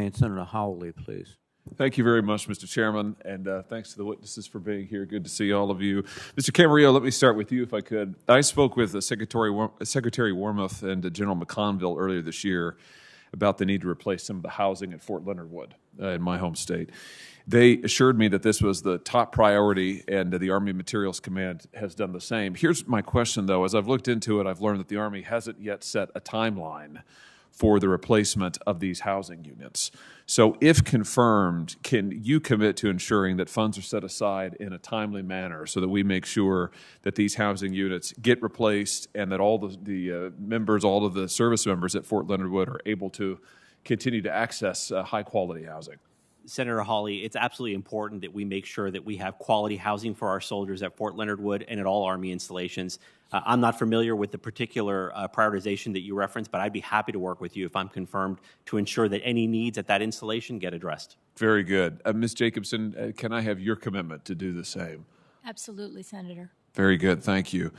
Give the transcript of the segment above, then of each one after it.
and Senator Hawley, please. Thank you very much, Mr. Chairman, and thanks to the witnesses for being here. Good to see all of you. Mr. Camarillo, let me start with you, if I could. I spoke with Secretary Wormuth and General McConville earlier this year about the need to replace some of the housing at Fort Leonard Wood in my home state. They assured me that this was the top priority, and the Army Materials Command has done the same. Here's my question, though. As I've looked into it, I've learned that the Army hasn't yet set a timeline for the replacement of these housing units. So if confirmed, can you commit to ensuring that funds are set aside in a timely manner so that we make sure that these housing units get replaced and that all the members, all of the service members at Fort Leonard Wood are able to continue to access high-quality housing? Senator Hawley, it's absolutely important that we make sure that we have quality housing for our soldiers at Fort Leonard Wood and at all Army installations. I'm not familiar with the particular prioritization that you referenced, but I'd be happy to work with you if I'm confirmed to ensure that any needs at that installation get addressed. Very good. Ms. Jacobson, can I have your commitment to do the same? Absolutely, Senator. Very good. Thank you.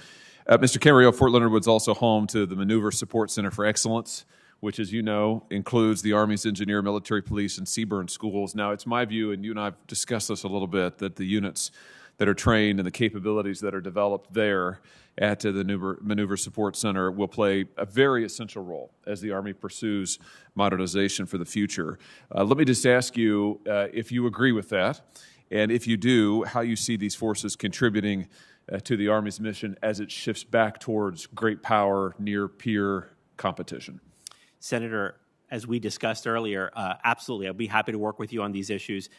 Mr. Camarillo, Fort Leonard Wood's also home to the Maneuver Support Center for Excellence, which, as you know, includes the Army's Engineer, Military Police, and Seaburn schools. Now, it's my view, and you and I have discussed this a little bit, that the units that are trained and the capabilities that are developed there at the Maneuver Support Center will play a very essential role as the Army pursues modernization for the future. Let me just ask you if you agree with that, and if you do, how you see these forces contributing to the Army's mission as it shifts back towards great power, near-peer competition. Senator, as we discussed earlier, absolutely, I'll be happy to work with you on these issues.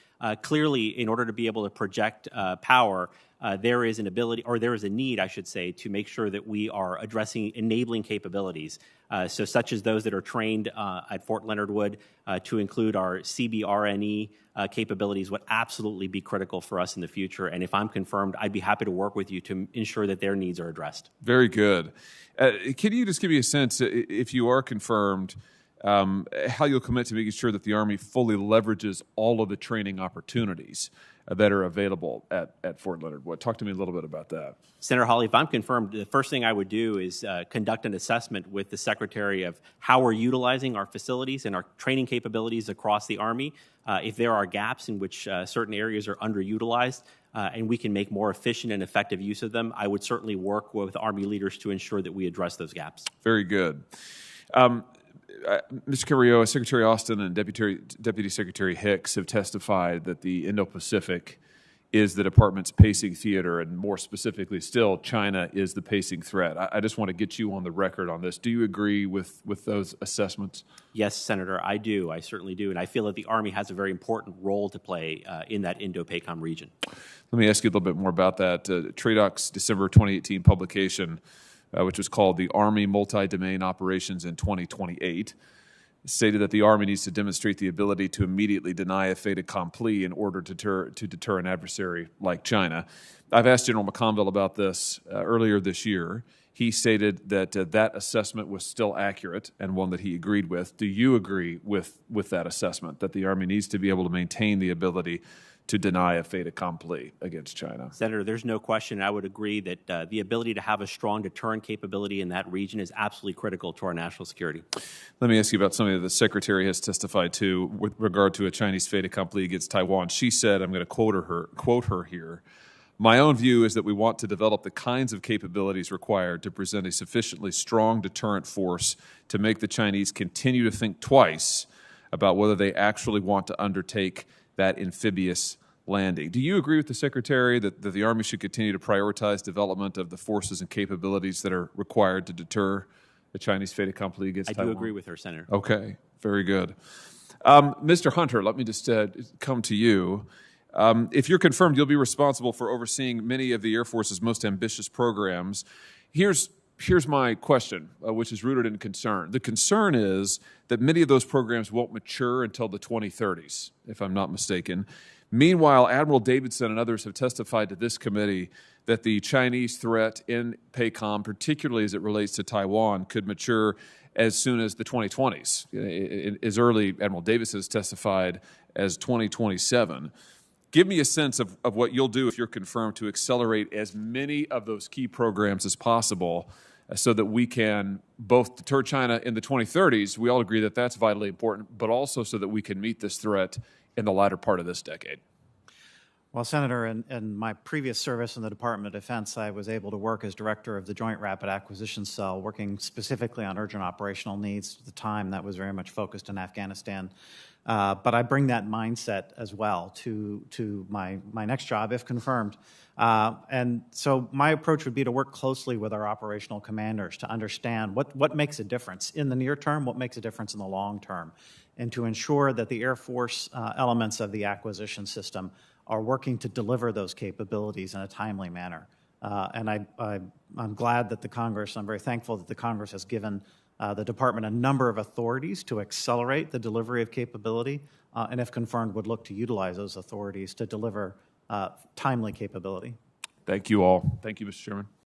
Clearly, in order to be able to project power, there is an ability, or there is a need, I should say, to make sure that we are addressing enabling capabilities, so such as those that are trained at Fort Leonard Wood, to include our CBRNE capabilities would absolutely be critical for us in the future. And if I'm confirmed, I'd be happy to work with you to ensure that their needs are addressed. Very good. Can you just give me a sense, if you are confirmed, how you'll commit to making sure that the Army fully leverages all of the training opportunities that are available at Fort Leonard Wood? Talk to me a little bit about that. Senator Hawley, if I'm confirmed, the first thing I would do is conduct an assessment with the Secretary of how we're utilizing our facilities and our training capabilities across the Army. If there are gaps in which certain areas are underutilized and we can make more efficient and effective use of them, I would certainly work with Army leaders to ensure that we address those gaps. Very good. Mr. Camarillo, Secretary Austin and Deputy Secretary Hicks have testified that the Indo-Pacific is the department's pacing theater, and more specifically still, China is the pacing threat. I just want to get you on the record on this. Do you agree with those assessments? Yes, Senator, I do. I certainly do. And I feel that the Army has a very important role to play in that Indo-PACOM region. Let me ask you a little bit more about that. TRADOC's December 2018 publication, which was called The Army Multi-Domain Operations in 2028, stated that the Army needs to demonstrate the ability to immediately deny a fait accompli in order to deter an adversary like China. I've asked General McConville about this earlier this year. He stated that that assessment was still accurate and one that he agreed with. Do you agree with that assessment, that the Army needs to be able to maintain the ability to deny a fait accompli against China? Senator, there's no question. I would agree that the ability to have a strong deterrent capability in that region is absolutely critical to our national security. Let me ask you about something that the Secretary has testified to with regard to a Chinese fait accompli against Taiwan. She said, I'm going to quote her here, "My own view is that we want to develop the kinds of capabilities required to present a sufficiently strong deterrent force to make the Chinese continue to think twice about whether they actually want to undertake that amphibious landing." Do you agree with the Secretary that the Army should continue to prioritize development of the forces and capabilities that are required to deter the Chinese fait accompli against Taiwan? I do agree with her, Senator. Okay, very good. Mr. Hunter, let me just come to you. If you're confirmed, you'll be responsible for overseeing many of the Air Force's most ambitious programs. Here's my question, which is rooted in concern. The concern is that many of those programs won't mature until the 2030s, if I'm not mistaken. Meanwhile, Admiral Davidson and others have testified to this committee that the Chinese threat in PACOM, particularly as it relates to Taiwan, could mature as soon as the 2020s. As early, Admiral Davidson has testified, as 2027. Give me a sense of what you'll do if you're confirmed to accelerate as many of those key programs as possible so that we can both deter China in the 2030s. We all agree that that's vitally important, but also so that we can meet this threat in the latter part of this decade. Well, Senator, in my previous service in the Department of Defense, I was able to work as director of the Joint Rapid Acquisition Cell, working specifically on urgent operational needs. At the time, that was very much focused in Afghanistan. But I bring that mindset as well to my next job, if confirmed. And so my approach would be to work closely with our operational commanders to understand what makes a difference in the near term, what makes a difference in the long term, and to ensure that the Air Force elements of the acquisition system are working to deliver those capabilities in a timely manner. And I'm glad that the Congress, I'm very thankful that the Congress has given the Department a number of authorities to accelerate the delivery of capability, and if confirmed, would look to utilize those authorities to deliver timely capability. Thank you all. Thank you, Mr. Chairman.